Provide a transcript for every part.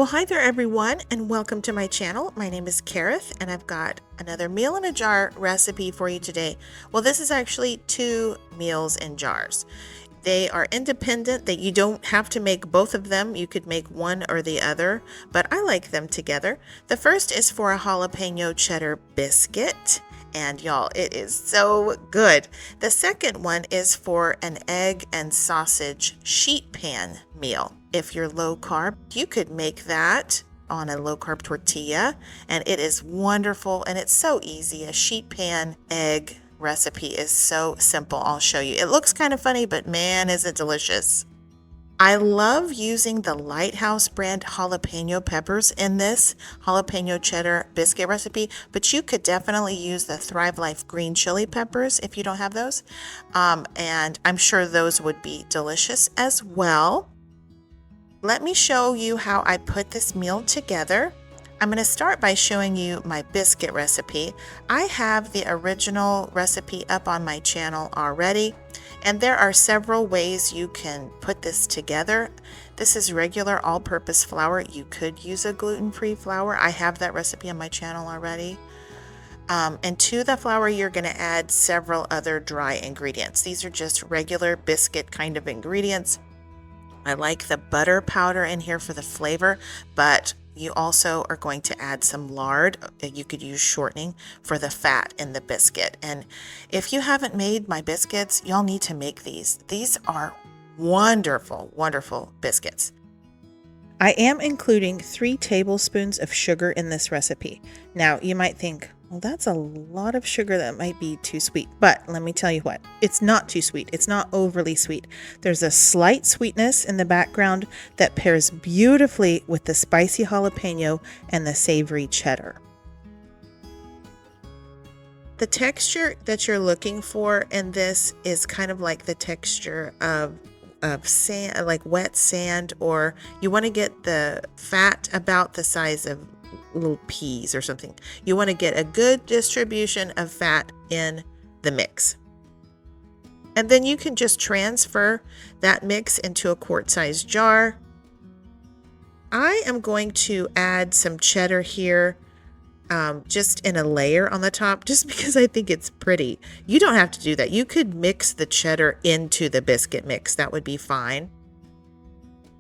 Well, hi there everyone, and welcome to my channel. My name is Kareth, and I've got another meal in a jar recipe for you today. Well, this is actually 2 meals in jars. They are independent, that you don't have to make both of them. You could make one or the other, but I like them together. The first is for a jalapeno cheddar biscuit. And y'all, it is so good. The second one is for an egg and sausage sheet pan meal. If you're low carb, you could make that on a low carb tortilla, and it is wonderful and it's so easy. A sheet pan egg recipe is so simple. I'll show you. It looks kind of funny, but man, is it delicious. I love using the Lighthouse brand jalapeno peppers in this jalapeno cheddar biscuit recipe, but you could definitely use the Thrive Life green chili peppers if you don't have those. And I'm sure those would be delicious as well. Let me show you how I put this meal together. I'm going to start by showing you my biscuit recipe. I have the original recipe up on my channel already, and there are several ways you can put this together. This is regular all-purpose flour. You could use a gluten-free flour. I have that recipe on my channel already. And to the flour, you're going to add several other dry ingredients. These are just regular biscuit kind of ingredients. I like the butter powder in here for the flavor, but you also are going to add some lard. You could use shortening for the fat in the biscuit. And if you haven't made my biscuits, y'all need to make these. These are wonderful, wonderful biscuits. I am including 3 tablespoons of sugar in this recipe. Now, you might think, well, that's a lot of sugar. That might be too sweet. But let me tell you what, it's not too sweet. It's not overly sweet. There's a slight sweetness in the background that pairs beautifully with the spicy jalapeno and the savory cheddar. The texture that you're looking for in this is kind of like the texture of sand, like wet sand, or you want to get the fat about the size of little peas or something. You want to get a good distribution of fat in the mix. And then you can just transfer that mix into a quart-sized jar. I am going to add some cheddar here, just in a layer on the top, just because I think it's pretty. You don't have to do that. You could mix the cheddar into the biscuit mix. That would be fine.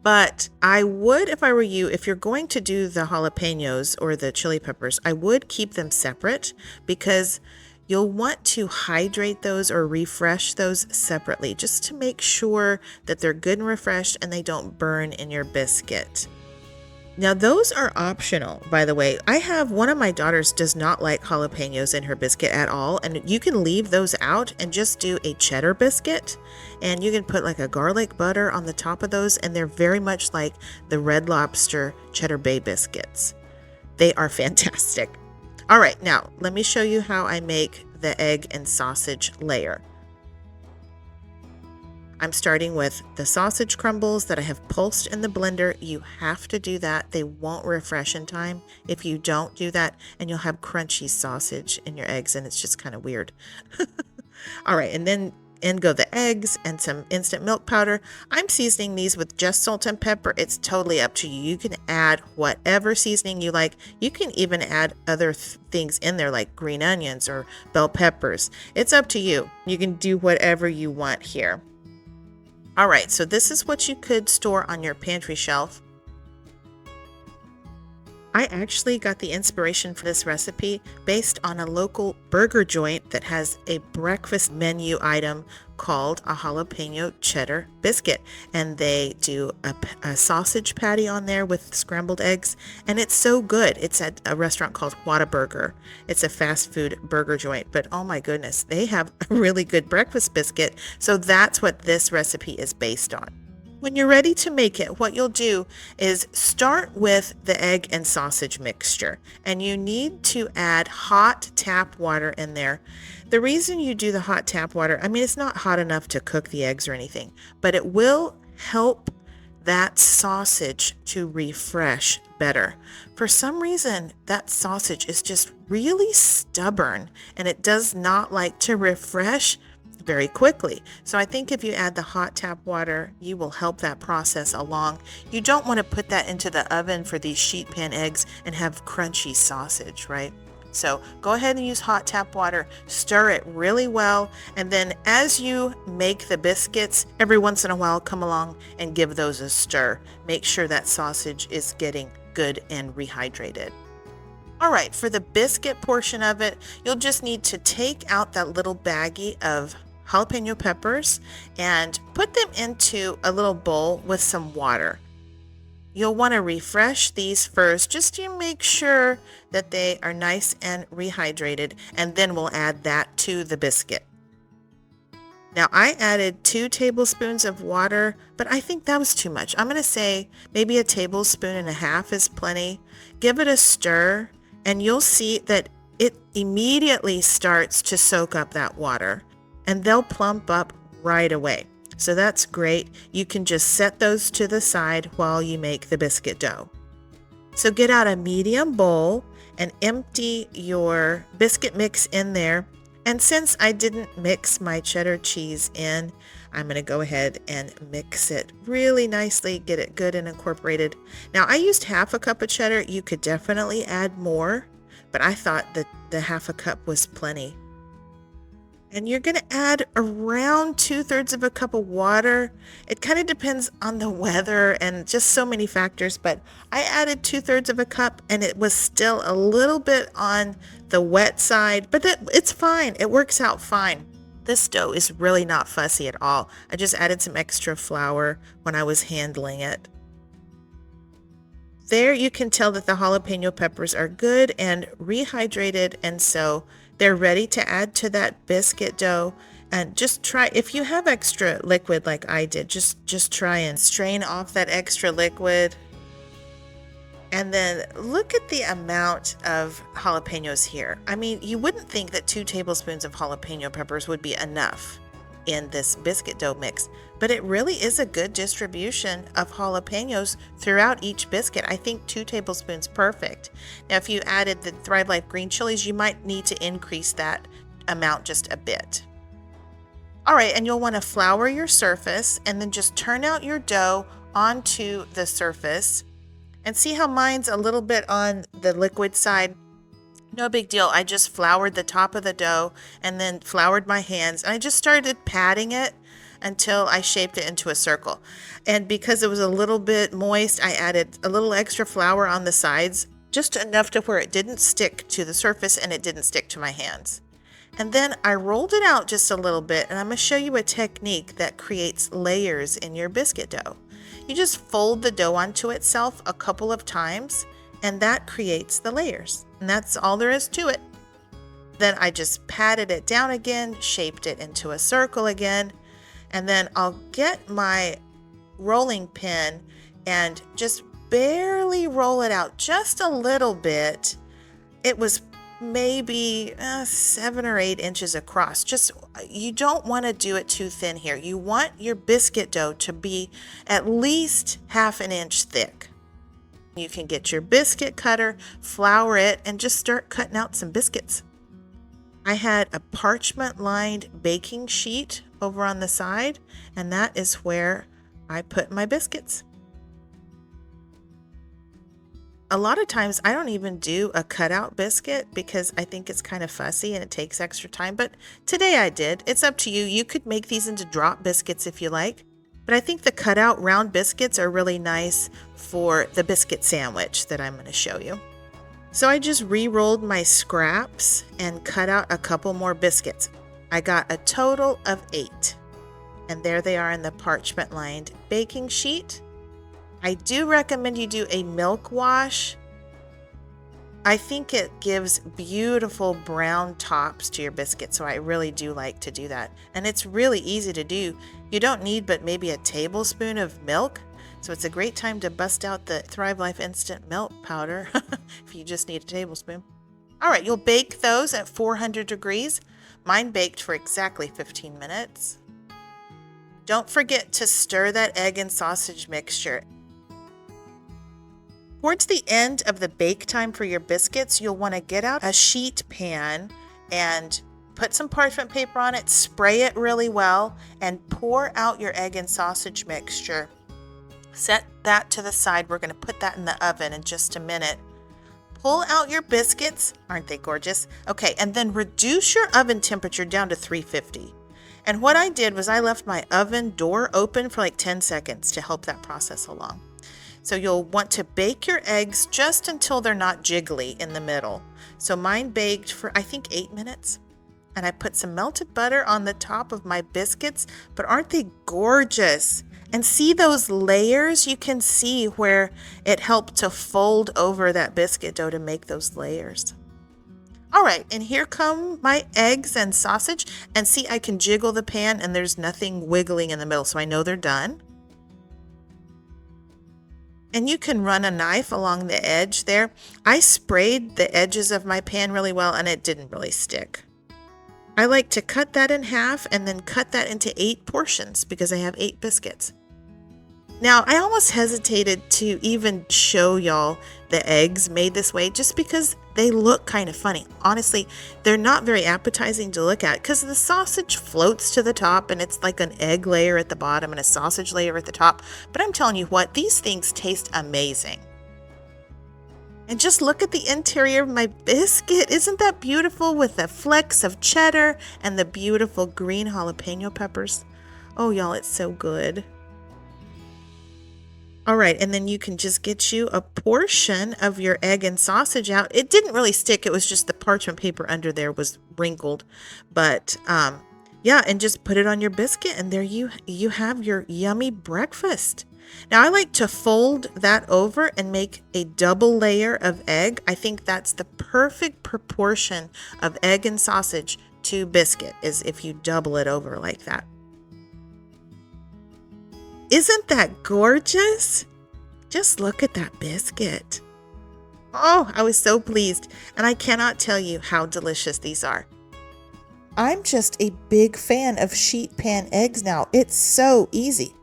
But I would, if I were you, if you're going to do the jalapenos or the chili peppers, I would keep them separate, because you'll want to hydrate those or refresh those separately, just to make sure that they're good and refreshed and they don't burn in your biscuit. Now, those are optional, by the way. I have one of my daughters does not like jalapenos in her biscuit at all, and you can leave those out and just do a cheddar biscuit, and you can put like a garlic butter on the top of those, and they're very much like the Red Lobster Cheddar Bay biscuits. They are fantastic. All right, now let me show you how I make the egg and sausage layer. I'm starting with the sausage crumbles that I have pulsed in the blender. You have to do that. They won't refresh in time if you don't do that, and you'll have crunchy sausage in your eggs, and it's just kind of weird. All right, and then in go the eggs and some instant milk powder. I'm seasoning these with just salt and pepper. It's totally up to you. You can add whatever seasoning you like. You can even add other things in there like green onions or bell peppers. It's up to you. You can do whatever you want here. All right, so this is what you could store on your pantry shelf. I actually got the inspiration for this recipe based on a local burger joint that has a breakfast menu item called a jalapeno cheddar biscuit, and they do a sausage patty on there with scrambled eggs, and it's so good. It's at a restaurant called Whataburger. It's a fast food burger joint, but oh my goodness, they have a really good breakfast biscuit, so that's what this recipe is based on. When you're ready to make it, what you'll do is start with the egg and sausage mixture, and you need to add hot tap water in there. The reason you do the hot tap water, I mean, it's not hot enough to cook the eggs or anything, but it will help that sausage to refresh better. For some reason, that sausage is just really stubborn, and it does not like to refresh. very quickly. So I think if you add the hot tap water, you will help that process along. You don't want to put that into the oven for these sheet pan eggs and have crunchy sausage, right? So go ahead and use hot tap water, stir it really well, and then as you make the biscuits, every once in a while come along and give those a stir. Make sure that sausage is getting good and rehydrated. All right, for the biscuit portion of it, you'll just need to take out that little baggie of jalapeno peppers and put them into a little bowl with some water. You'll want to refresh these first just to make sure that they are nice and rehydrated, and then we'll add that to the biscuit. Now I added 2 tablespoons of water, but I think that was too much. I'm going to say maybe a tablespoon and a half is plenty. Give it a stir and you'll see that it immediately starts to soak up that water, and they'll plump up right away. So that's great. You can just set those to the side while you make the biscuit dough. So get out a medium bowl and empty your biscuit mix in there. And since I didn't mix my cheddar cheese in, I'm going to go ahead and mix it really nicely, get it good and incorporated. Now I used half a cup of cheddar. You could definitely add more, but I thought that the half a cup was plenty. And you're going to add around 2/3 of a cup of water. It kind of depends on the weather and just so many factors, but I added 2/3 of a cup and it was still a little bit on the wet side, but it's fine. It works out fine. This dough is really not fussy at all. I just added some extra flour when I was handling it. There you can tell that the jalapeno peppers are good and rehydrated, and so they're ready to add to that biscuit dough. And just try, if you have extra liquid like I did, just try and strain off that extra liquid. And then look at the amount of jalapenos here. I mean, you wouldn't think that 2 tablespoons of jalapeno peppers would be enough in this biscuit dough mix, but it really is a good distribution of jalapenos throughout each biscuit. I think 2 tablespoons perfect. Now if you added the Thrive Life green chilies, you might need to increase that amount just a bit. All right, and you'll want to flour your surface and then just turn out your dough onto the surface. And see how mine's a little bit on the liquid side? No big deal. I just floured the top of the dough and then floured my hands. And I just started patting it until I shaped it into a circle. And because it was a little bit moist, I added a little extra flour on the sides, just enough to where it didn't stick to the surface and it didn't stick to my hands. And then I rolled it out just a little bit, and I'm going to show you a technique that creates layers in your biscuit dough. You just fold the dough onto itself a couple of times, and that creates the layers. And that's all there is to it. Then I just patted it down again, shaped it into a circle again, and then I'll get my rolling pin and just barely roll it out just a little bit. It was maybe 7 or 8 inches across. Just, you don't want to do it too thin here. You want your biscuit dough to be at least 1/2 inch thick. You can get your biscuit cutter, flour it, and just start cutting out some biscuits. I had a parchment lined baking sheet over on the side, and that is where I put my biscuits. A lot of times I don't even do a cutout biscuit because I think it's kind of fussy and it takes extra time, but today I did. It's up to you. You could make these into drop biscuits if you like, but I think the cutout round biscuits are really nice for the biscuit sandwich that I'm going to show you. So I just re-rolled my scraps and cut out a couple more biscuits. I got a total of 8, and there they are in the parchment lined baking sheet. I do recommend you do a milk wash. I think it gives beautiful brown tops to your biscuit, so I really do like to do that. And it's really easy to do. You don't need but maybe a tablespoon of milk, so it's a great time to bust out the Thrive Life Instant Milk Powder if you just need a tablespoon. All right, you'll bake those at 400 degrees. Mine baked for exactly 15 minutes. Don't forget to stir that egg and sausage mixture. Towards the end of the bake time for your biscuits, you'll want to get out a sheet pan and put some parchment paper on it, spray it really well, and pour out your egg and sausage mixture. Set that to the side. We're going to put that in the oven in just a minute. Pull out your biscuits. Aren't they gorgeous? Okay, and then reduce your oven temperature down to 350. And what I did was I left my oven door open for like 10 seconds to help that process along. So you'll want to bake your eggs just until they're not jiggly in the middle. So mine baked for I think 8 minutes. And I put some melted butter on the top of my biscuits, but aren't they gorgeous? And see those layers? You can see where it helped to fold over that biscuit dough to make those layers. All right, and here come my eggs and sausage. And see, I can jiggle the pan and there's nothing wiggling in the middle, so I know they're done. And you can run a knife along the edge there. I sprayed the edges of my pan really well and it didn't really stick. I like to cut that in half and then cut that into 8 portions because I have 8 biscuits. Now, I almost hesitated to even show y'all the eggs made this way just because they look kind of funny. Honestly, they're not very appetizing to look at because the sausage floats to the top and it's like an egg layer at the bottom and a sausage layer at the top. But I'm telling you what, these things taste amazing. And just look at the interior of my biscuit. Isn't that beautiful with the flecks of cheddar and the beautiful green jalapeno peppers? Oh, y'all, it's so good. All right, and then you can just get you a portion of your egg and sausage out. It didn't really stick. It was just the parchment paper under there was wrinkled. But yeah, and just put it on your biscuit and there you have your yummy breakfast. Now I like to fold that over and make a double layer of egg. I think that's the perfect proportion of egg and sausage to biscuit is if you double it over like that. Isn't that gorgeous? Just look at that biscuit. Oh, I was so pleased, and I cannot tell you how delicious these are. I'm just a big fan of sheet pan eggs now. It's so easy.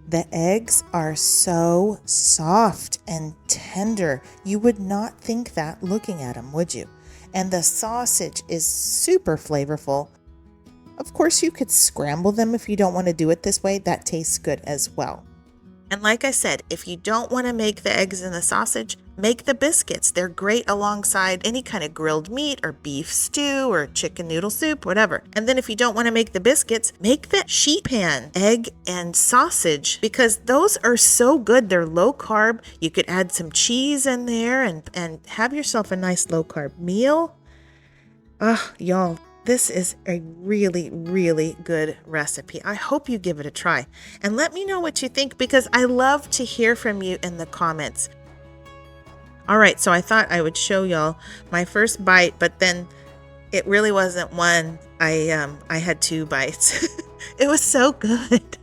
The eggs are so soft and tender. You would not think that looking at them, would you? And the sausage is super flavorful. Of course, you could scramble them if you don't want to do it this way. That tastes good as well. And like I said, if you don't want to make the eggs and the sausage, make the biscuits. They're great alongside any kind of grilled meat or beef stew or chicken noodle soup, whatever. And then if you don't want to make the biscuits, make the sheet pan egg and sausage because those are so good. They're low carb. You could add some cheese in there and have yourself a nice low carb meal. Y'all. This is a really, really good recipe. I hope you give it a try. And let me know what you think because I love to hear from you in the comments. All right, so I thought I would show y'all my first bite, but then it really wasn't one. I had 2 bites. It was so good.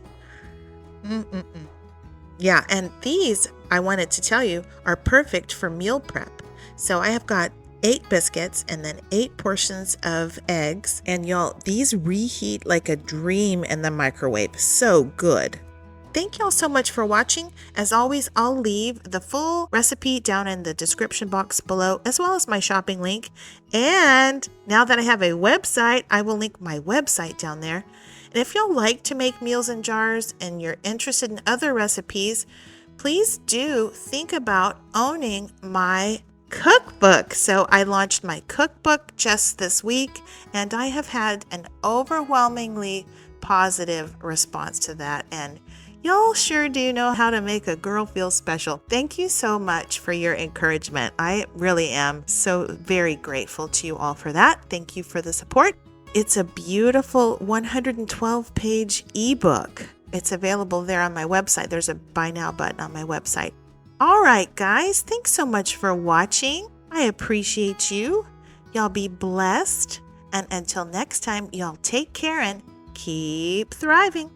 Yeah, and these, I wanted to tell you, are perfect for meal prep. So I have got 8 biscuits and then 8 portions of eggs. And y'all, these reheat like a dream in the microwave. So good. Thank y'all so much for watching. As always, I'll leave the full recipe down in the description box below, as well as my shopping link. And now that I have a website, I will link my website down there. And if y'all like to make meals in jars and you're interested in other recipes, please do think about owning my cookbook. So I launched my cookbook just this week, and I have had an overwhelmingly positive response to that. And y'all sure do know how to make a girl feel special. Thank you so much for your encouragement. I really am so very grateful to you all for that. Thank you for the support. It's a beautiful 112-page ebook. It's available there on my website. There's a buy now button on my website. All right, guys, thanks so much for watching. I appreciate you. Y'all be blessed. And until next time, y'all take care and keep thriving.